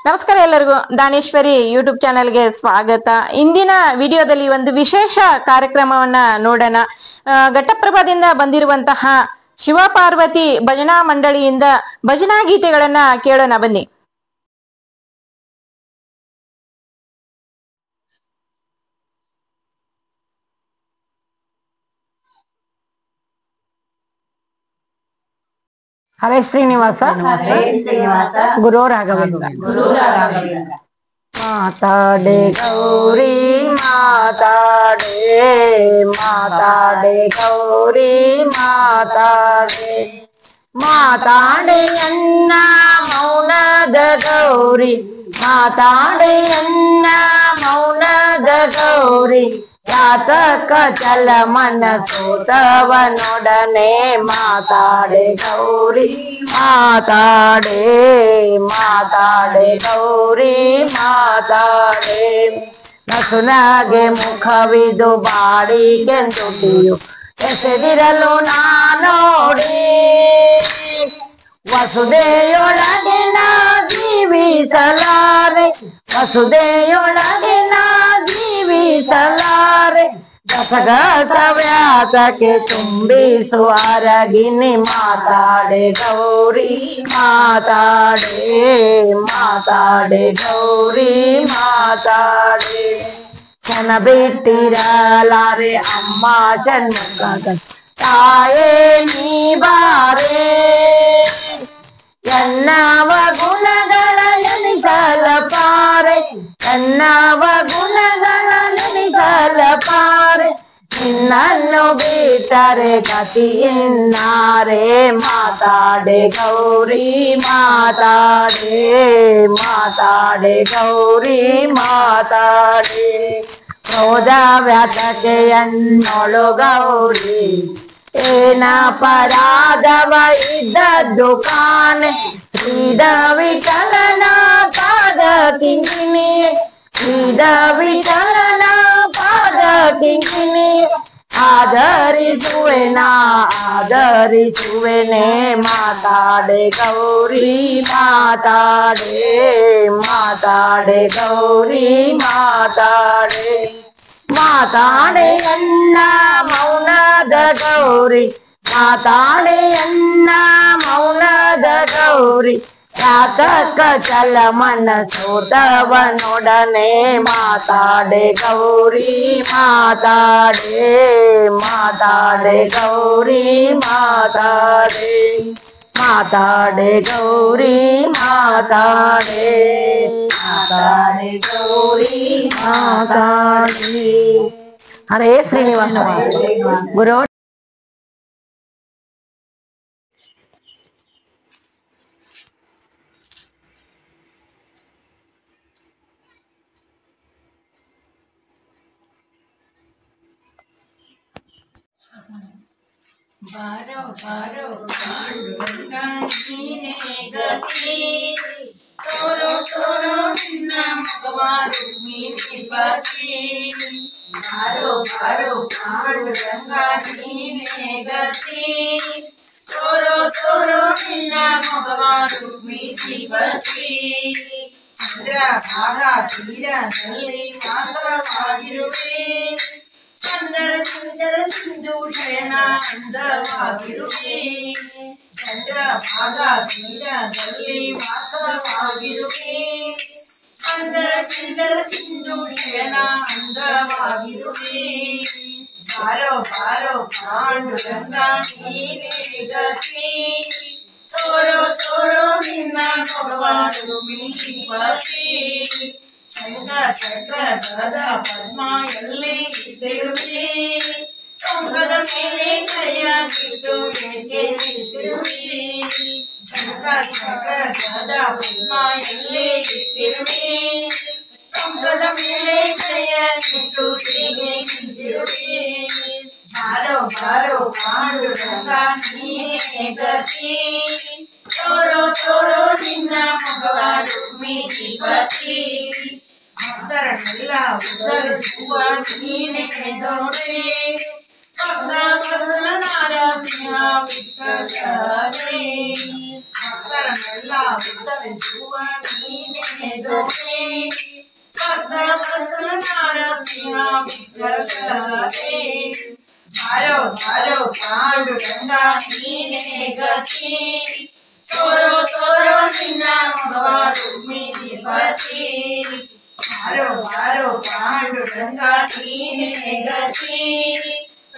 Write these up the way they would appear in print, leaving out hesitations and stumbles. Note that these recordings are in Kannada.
ನಮಸ್ಕಾರ ಎಲ್ಲರಿಗೂ ದಾನೇಶ್ವರಿ ಯೂಟ್ಯೂಬ್ ಚಾನೆಲ್ಗೆ ಸ್ವಾಗತ. ಇಂದಿನ ವಿಡಿಯೋದಲ್ಲಿ ಒಂದು ವಿಶೇಷ ಕಾರ್ಯಕ್ರಮವನ್ನ ನೋಡೋಣ. ಘಟ್ಟಪ್ರಭಾದಿಂದ ಬಂದಿರುವಂತಹ ಶಿವ ಪಾರ್ವತಿ ಭಜನಾ ಮಂಡಳಿಯಿಂದ ಭಜನಾ ಗೀತೆಗಳನ್ನ ಕೇಳೋಣ ಬನ್ನಿ. ಹರೇ ಶ್ರೀನಿವಾಸ ಗುರು ರಾಘವೇಂದ್ರ. ಮಾತಾಡೆ ಗೌರಿ ಮಾತಾಡೆ, ಮಾತಾಡೆ ಗೌರಿ ಮಾತಾಡೆ, ಮಾತಾಡೆ ಅನ್ನ ಮೌನದ ಗೌರಿ, ಮಾತಾಡೆ ಅನ್ನ ಮೌನದ ಗೌರಿ, ಯಾತಕ ಚಲ ಮನ ಸೋತವನೊಡನೆ ಮಾತಾಡೆ ಗೌರಿ ಮಾತಾಡೆ, ಮಾತಾಡೆ ಗೌರಿ ಮಾತಾಡೆ. ನಸುನಗೆ ಮುಖವಿದು ಬಾಡಿಗೆ ತುಟಿಯು ಎಸೆದಿರಲು ನಾನೋಡಿ, ವಸುದೆಯೊಳಗೆ ನಾ ಜೀವಿಸಲಾರೆ, ವಸುದೆಯೊಳಗೆ ನಾ ಜೀವಿಸಲಾರೆ, ಗಸಗಸ ವ್ಯಾಸಕ್ಕೆ ತುಂಬಿಸುವ ಅರಗಿನಿ ಮಾತಾಡೆ ಗೌರಿ ಮಾತಾಡೆ, ಮಾತಾಡೆ ಗೌರಿ ಮಾತಾಡೆ. ಕ್ಷಣ ಬಿಟ್ಟಿರಲಾರೆ ಅಮ್ಮ ಜನ್ಮಕ್ಕ ತಾಯೇ ನೀ ಬಾರೆ, ಎನ್ನವ ಗುಣಗಳ ನೆನೆಸಲಪಾರೆ, ಎನ್ನವ ಗುಣಗಳ ನೆನೆಸಲಪಾರೆ, ನಿನ್ನನ್ನು ಬಿಟ್ಟರೆ ಗತಿಯಿನ್ನಾರೆ ಮಾತಾಡೆ ಗೌರಿ ಮಾತಾಡೆ, ಮಾತಾಡೆ ಗೌರಿ ಮಾತಾಡೆ. ಕ್ರೋಧ ವ್ಯಾತಕ್ಕೆ ಎನ್ನೋಳು ಗೌರಿ, ಏನ ಪರಾಧವ ಇದ್ದದ್ದು ಕಾಣೆ, ಶ್ರೀದ ವಿಠಲನ ಪಾದ ಕಿಂಕಿಣಿ, ಶ್ರೀದ ವಿಠಲನ ಪಾದ ಕಿಂಕಿಣಿ. ಆಧರಿಸುವೆನಾ ಆಧರಿಸುವೆನೆ ಮಾತಾಡೆ ಗೌರಿ ಮಾತಾಡೆ, ಮಾತಾಡೆ ಗೌರಿ ಮಾತಾಡೆ. ಮಾತಾಡೆ ಅನ್ನ ಮೌನದ ಗೌರಿ, ಮಾತಾಡೆ ಅನ್ನ ಮೌನದ ಗೌರಿ, ಯಾತಕ ಚಲ ಮನ ಸೋತವನೊಡನೆ ಮಾತಾಡೆ ಗೌರಿ ಮಾತಾಡೆ, ಮಾತಾಡೆ ಗೌರಿ ಮಾತಾಡೆ, ಮಾತಾಡೆ ಗೌರಿ ಮಾತಾಡೆ, ಮಾತಾಡೆ ಗೌರಿ ಮಾತಾಡೆ. ಹರೇ ಶ್ರೀನಿವಾಸ ಗುರು. ಬಾರೋ ಬಾರೋ ಪಾಂಡುರಂಗ ನೀನೇ ಗತಿ, ತೋರೋ ತೋರೋ ನಿನ್ನ ಮುಖವಾರು ಮೀಸೆಪತಿ. ಬಾರೋ ಬಾರೋ ಪಾಂಡುರಂಗ ನೀನೇ ಗತಿ, ತೋರೋ ತೋರೋ ನಿನ್ನ ಮುಖವಾರು ಮೀಸೆಪತಿ. ಚಂದ್ರಭಾಗ ತೀರದಲ್ಲಿ ವಾಸವಾಗಿರುವೆ, ಸುಂದರ ಸುಂದರ ಸಿಂಧು ಶಯನ ಅಂದವಾಗಿರುವೆ, ಚಂದ್ರಭಾಗ ತೀರದಲ್ಲಿ ವಾಸವಾಗಿರುವೆ, ಸುಂದರ ಸುಂದರ ಸಿಂಧು ಶಯನ ಅಂದವಾಗಿರುವೆ. ಬಾರೋ ಬಾರೋ ಪಾಂಡುರಂಗ ನೀನೇ ಗತಿ, ತೋರೋ ತೋರೋ ನಿನ್ನ ಭಗವಾನು ಮೀಸೆಪತಿ. ಶಂಖ ಚಕ್ರ ಗದ ಪದ್ಮ ಎಲ್ಲಿ ಇದ್ದಿರುವೆ, ಶಂಖದ ಮೇಲೆ ಕೈಯಾಗಿಟ್ಟು ಏಕೆ ನಿಂತಿರುವೆ, ಶಂಖ ಚಕ್ರ ಗದ ಪದ್ಮ ಎಲ್ಲಿ ಇಟ್ಟಿರುವೆ, ಶಂಖದ ಮೇಲೆ ಕೈಯಾಗಿಟ್ಟು ಏಕೆ ನಿಂತಿರುವೆ. ಬಾರೋ ಬಾರೋ ಪಾಂಡುರಂಗ ನೀನೇ ಗತಿ, ತೋರೋ ತೋರೋ ನಿನ್ನ ಮುಖವಾರು ಮೀಸೆಪತಿ. ಭಕ್ತರನ್ನೆಲ್ಲ ಉದ್ಧರಿಸುವ ನೀನೇ ದೊರೆ, ಭಕ್ತ ಭಕ್ತನಾದ ಪ್ರಿಯ ವಿಠಲನೇ. ಭಕ್ತರನ್ನೆಲ್ಲ ಎಲ್ಲ ಉತ್ತರಿಸುವ ನೀನೇ ದೊರೆ ಬಾರೋ ಬಾರೋ ಪಾಂಡುರಂಗ ನೀನೇ ಗತಿ ಸೋರೋ ಸೋರೋ ನಿನ್ನ ಮಗವ ರುಕ್ಮಿಣೀಪತಿ ಬಾರೋ ಬಾರೋ ಪಾಂಡುರಂಗ ನೀನೇ ಗತಿ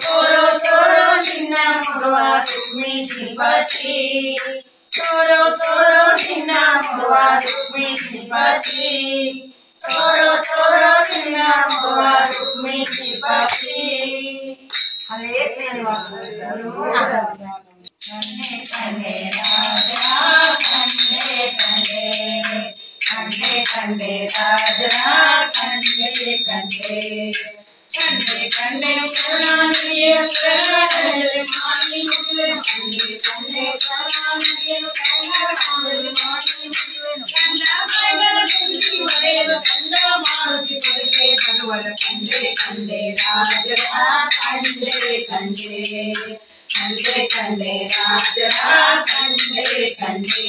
ಸೋರೋ ಸೋರೋ ನಿನ್ನ ಮಗವ ರುಕ್ಮಿಣೀಪತಿ ಸೋರೋ ಸೋರೋ ನಿನ್ನ ಮಗವ ರುಕ್ಮಿಣೀಪತಿ ಸೋರೋ ಸೋರೋ ನಿನ್ನ ಮಗವ ರುಕ್ಮಿಣೀಪತಿ. ಹರೇ ಶ್ರೀನಿವಾಸ. ಕನ್ನೆ ಕನ್ನೆ ರಾಜ ಕನ್ನೆ ಕನ್ನೆ ಕನ್ನೆ ಕನ್ನೆ ರಾಜ ಕನ್ನೆ ಕನ್ನೆ ಕನ್ನೆ ಕನ್ನೆ ಕರುಣಾನಿಧಿಯ ಕರುಣಾನಿಧಿ ಮಾಡಿ ಮುಗಿವೆ ಕನ್ನೆ ಕನ್ನೆ ಕರುಣಾನಿಧಿಯನ್ನು ಕರುಣಾನಿಧಿ ಮಾಡಿ ಮುಗಿವೆ ಕಂಡ ಮೈಗಳ ಕುಂದಿ ಒಡೆಯಲು ಕಂಡ ಮಾರುತಿ ಕೊಡುಗೆ ಬರುವರ ಕಂಡೆ ಕಂಡೆ ರಾಜರ ಕಂಡೆ ಕಂಡೆ ಕಂಡೆ ಕಂಡೆ ರಾಜರ ಕಂಡೆ ಕಂಡೆ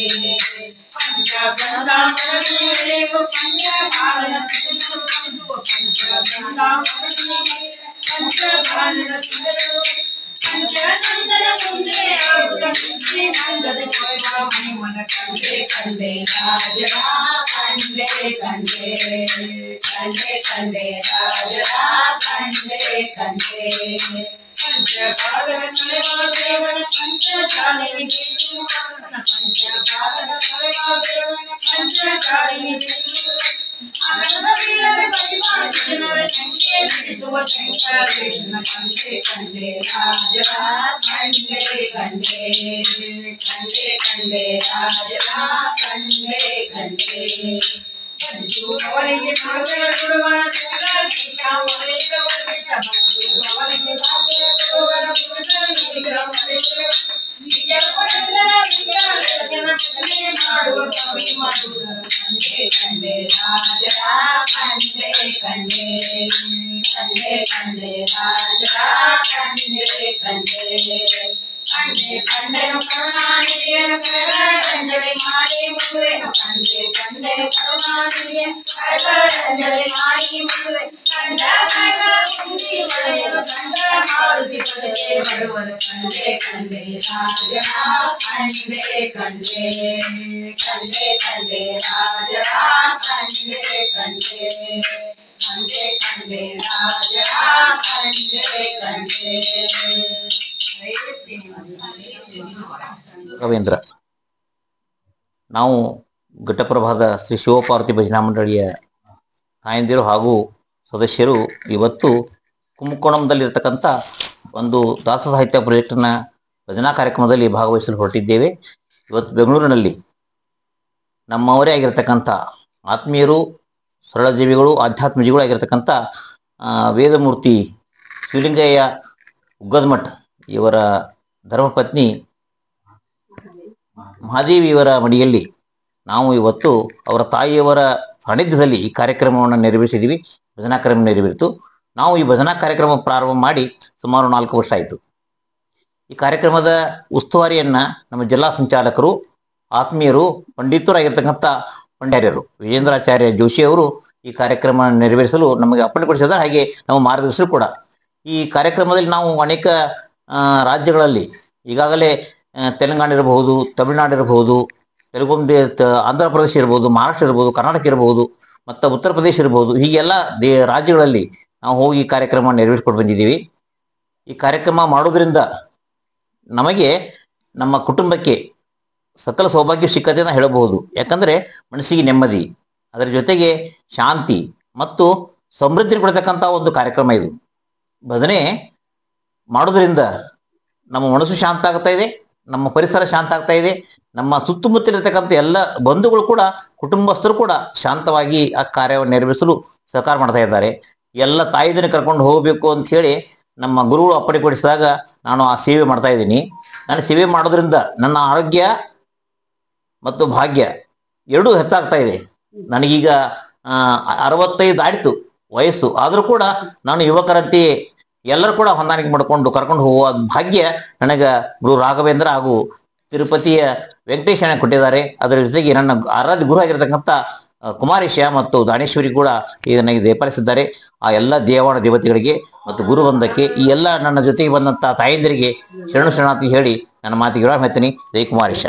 ಪಂಚಗಂಗಾಮರಣಿಯು ಪಂಚಭಾರಣ ಪಂಚಭಾರಣ ಸುಂದರರು ಪಂಚಸಂದರ ಮುಂದೆ ಆಗುತ್ತ ಬುದ್ಧಿ ಸಂಗದ ಮಣಿಮನ ಕಂಡೆ ಕಂಡೆ ರಾಜರ ಕಂಡೆ ಕಂಡೆ ಕಂಡೆ ಕಂಡೆ ರಾಜರ ಕಂಡೆ ಕಂಡೆ ಪಂಚಪಾದನ ದೇವನ ಪಂಚಶಾಲಿನಿ ಪಂಚಪಾದನ ದೇವನ ಪಂಚಶಾಲಿನಿ ಅನಂತವೀರದ ಪರಿಮಾಣರ ಸಂಖ್ಯೆ ಬಿಡಿಸುವ ಶಂಕರೇಶನ ಕಂಡೆ ಕಂಡೆ ರಾಜರ ಕಂಡೆ ಕಂಡೆ ಕಂಡೆ ಕಂಡೆ ರಾಜರ ಕಂಡೆ ಕಂಡೆ ಅವರಿಗೆ ಭಾಗ್ಯ ಕೊಡುವನ ಅವರಿಗೆ ಭಾಗ್ಯ ಕೊಡುವನ ಮಾಡುವ ಕವಿ ಮಾಡುವ ಕಂಡೆ ಕಂಡೆ ರಾಜರ ಕಂಡೆ ಕಂಡೆ ಕಂಡೆ ಕಂಡೆ ರಾಜರ ಕಂಡೆ ಕಂಡೆ ಕಂಡೆ ಕಂಡೆನು ಕರುಣಾನಿಧಿಯನ್ನು ಕರಗಂಜಲಿ ಮಾಡಿ ಮುಗುವೆನು ಕಂಡೆ ಕಂಡೆ ಕರುಣಾನಿಧಿಯ ಕರಗಂಜಲಿ ಮಾಡಿ ಮುಗುವೆ ಕಂಡ ಮೈಗಳ ಕುಂದಿ ಒಡೆಯಲು ಕಂಡ ಮಾರುತಿ ಕೊಡುಗೆ ಬರುವನು ಕಂಡೆ ಕಂಡೆ ರಾಜರ ಕಂಡೆ ಕಂಡೆ ಕಂಡೆ ಕಂಡೆ ರಾಜರ ಕಂಡೆ ಕಂಡೆ ಕಂಡೆ ಕಂಡೆ ರಾಜರ ಕಂಡೆ ಕಂಡೆ. ರವೀಂದ್ರ, ನಾವು ಘಟಪ್ರಭಾದ ಶ್ರೀ ಶಿವಪಾರ್ವತಿ ಭಜನಾ ಮಂಡಳಿಯ ತಾಯಂದಿರು ಹಾಗೂ ಸದಸ್ಯರು ಇವತ್ತು ಕುಂಭಕೋಣಂದಲ್ಲಿರ್ತಕ್ಕಂಥ ಒಂದು ದಾಸ ಸಾಹಿತ್ಯ ಪ್ರಾಜೆಕ್ಟ್ನ ಭಜನಾ ಕಾರ್ಯಕ್ರಮದಲ್ಲಿ ಭಾಗವಹಿಸಲು ಹೊರಟಿದ್ದೇವೆ. ಇವತ್ತು ಬೆಂಗಳೂರಿನಲ್ಲಿ ನಮ್ಮವರೇ ಆಗಿರ್ತಕ್ಕಂಥ ಆತ್ಮೀಯರು, ಸರಳಜೀವಿಗಳು, ಆಧ್ಯಾತ್ಮಜೀವಿಗಳು ಆಗಿರ್ತಕ್ಕಂಥ ವೇದಮೂರ್ತಿ ಶಿವಲಿಂಗಯ್ಯ ಉಗ್ಗದಮಠ ಇವರ ಧರ್ಮಪತ್ನಿ ಮಹಾದೇವಿಯವರ ಮಡಿಯಲ್ಲಿ ನಾವು ಇವತ್ತು ಅವರ ತಾಯಿಯವರ ಸಾನ್ನಿಧ್ಯದಲ್ಲಿ ಈ ಕಾರ್ಯಕ್ರಮವನ್ನು ನೆರವೇರಿಸಿದ್ದೀವಿ. ಭಜನಾ ಕಾರ್ಯಕ್ರಮ ನೆರವೇರಿತು. ನಾವು ಈ ಭಜನಾ ಕಾರ್ಯಕ್ರಮ ಪ್ರಾರಂಭ ಮಾಡಿ ಸುಮಾರು 4 ವರ್ಷ ಆಯಿತು. ಈ ಕಾರ್ಯಕ್ರಮದ ಉಸ್ತುವಾರಿಯನ್ನು ನಮ್ಮ ಜಿಲ್ಲಾ ಸಂಚಾಲಕರು, ಆತ್ಮೀಯರು, ಪಂಡಿತರಾಗಿರ್ತಕ್ಕಂಥ ಪಂಡ್ಯಾರ್ಯರು ವಿಜೇಂದ್ರಾಚಾರ್ಯ ಜೋಶಿ ಅವರು ಈ ಕಾರ್ಯಕ್ರಮ ನೆರವೇರಿಸಲು ನಮಗೆ ಅಪ್ಪಣೆ ಕೊಡಿಸಿದ್ದಾರೆ. ಹಾಗೆ ನಮ್ಮ ಮಾರ್ಗದರ್ಶಕರು ಕೂಡ. ಈ ಕಾರ್ಯಕ್ರಮದಲ್ಲಿ ನಾವು ಅನೇಕ ರಾಜ್ಯಗಳಲ್ಲಿ ಈಗಾಗಲೇ ತೆಲಂಗಾಣ ಇರಬಹುದು, ತಮಿಳುನಾಡು ಇರಬಹುದು, ಆಂಧ್ರ ಪ್ರದೇಶ ಇರ್ಬೋದು, ಮಹಾರಾಷ್ಟ್ರ ಇರ್ಬೋದು, ಕರ್ನಾಟಕ ಇರಬಹುದು, ಮತ್ತು ಉತ್ತರ ಪ್ರದೇಶ ಇರ್ಬೋದು. ಹೀಗೆಲ್ಲ ರಾಜ್ಯಗಳಲ್ಲಿ ನಾವು ಹೋಗಿ ಕಾರ್ಯಕ್ರಮ ನೆರವೇರಿಸ್ಕೊಂಡು ಬಂದಿದ್ದೀವಿ. ಈ ಕಾರ್ಯಕ್ರಮ ಮಾಡೋದ್ರಿಂದ ನಮಗೆ, ನಮ್ಮ ಕುಟುಂಬಕ್ಕೆ ಸಕಲ ಸೌಭಾಗ್ಯ ಸಿಕ್ಕತೆ ಅಂತ ಹೇಳಬಹುದು. ಯಾಕಂದರೆ ಮನಸ್ಸಿಗೆ ನೆಮ್ಮದಿ, ಅದರ ಜೊತೆಗೆ ಶಾಂತಿ ಮತ್ತು ಸಮೃದ್ಧಿ ಕೊಡ್ತಕ್ಕಂಥ ಒಂದು ಕಾರ್ಯಕ್ರಮ ಇದು. ಭಜನೆ ಮಾಡೋದ್ರಿಂದ ನಮ್ಮ ಮನಸ್ಸು ಶಾಂತ ಆಗ್ತಾ ಇದೆ, ನಮ್ಮ ಪರಿಸರ ಶಾಂತ ಆಗ್ತಾ ಇದೆ, ನಮ್ಮ ಸುತ್ತಮುತ್ತಲಿರ್ತಕ್ಕಂಥ ಎಲ್ಲ ಬಂಧುಗಳು ಕೂಡ, ಕುಟುಂಬಸ್ಥರು ಕೂಡ ಶಾಂತವಾಗಿ ಆ ಕಾರ್ಯವನ್ನು ನೆರವೇರಿಸಲು ಸಹಕಾರ ಮಾಡ್ತಾ ಇದ್ದಾರೆ. ಎಲ್ಲ ತಾಯಿದನ್ನು ಕರ್ಕೊಂಡು ಹೋಗಬೇಕು ಅಂತ ಹೇಳಿ ನಮ್ಮ ಗುರುಗಳು ಅಪ್ಪಣೆ ಕೊಡಿಸಿದಾಗ ನಾನು ಆ ಸೇವೆ ಮಾಡ್ತಾ ಇದ್ದೀನಿ. ನಾನು ಸೇವೆ ಮಾಡೋದ್ರಿಂದ ನನ್ನ ಆರೋಗ್ಯ ಮತ್ತು ಭಾಗ್ಯ ಎರಡೂ ಹೆಚ್ಚಾಗ್ತಾ ಇದೆ. ನನಗೀಗ 65 ಆಯಿತು ವಯಸ್ಸು, ಆದರೂ ಕೂಡ ನಾನು ಯುವಕರಂತೆಯೇ ಎಲ್ಲರೂ ಕೂಡ ಹೊಂದಾಣಿಕೆ ಮಾಡಿಕೊಂಡು ಕರ್ಕೊಂಡು ಹೋಗುವ ಭಾಗ್ಯ ನನಗೆ ಗುರು ರಾಘವೇಂದ್ರ ಹಾಗೂ ತಿರುಪತಿಯ ವೆಂಕಟೇಶನ ಕೊಟ್ಟಿದ್ದಾರೆ. ಅದರ ಜೊತೆಗೆ ನನ್ನ ಆರಾಧ್ಯ ಗುರು ಆಗಿರತಕ್ಕಂಥ ಕುಮಾರೇಶ ಮತ್ತು ದಾನೇಶ್ವರಿ ಕೂಡ ಇದನ್ನ ದಯಪಾಲಿಸಿದ್ದಾರೆ. ಆ ಎಲ್ಲ ದೇವಾಣ ದೇವತೆಗಳಿಗೆ ಮತ್ತು ಗುರುವೃಂದಕ್ಕೆ, ಈ ಎಲ್ಲ ನನ್ನ ಜೊತೆಗೆ ಬಂದಂತ ತಾಯಂದಿರಿಗೆ ಶರಣು ಶರಣಾರ್ಥಿ ಹೇಳಿ ನನ್ನ ಮಾತಿಗೆ ವಿರಾಮ ಹೇಳ್ತೀನಿ. ಜೈ ಕುಮಾರೇಶ.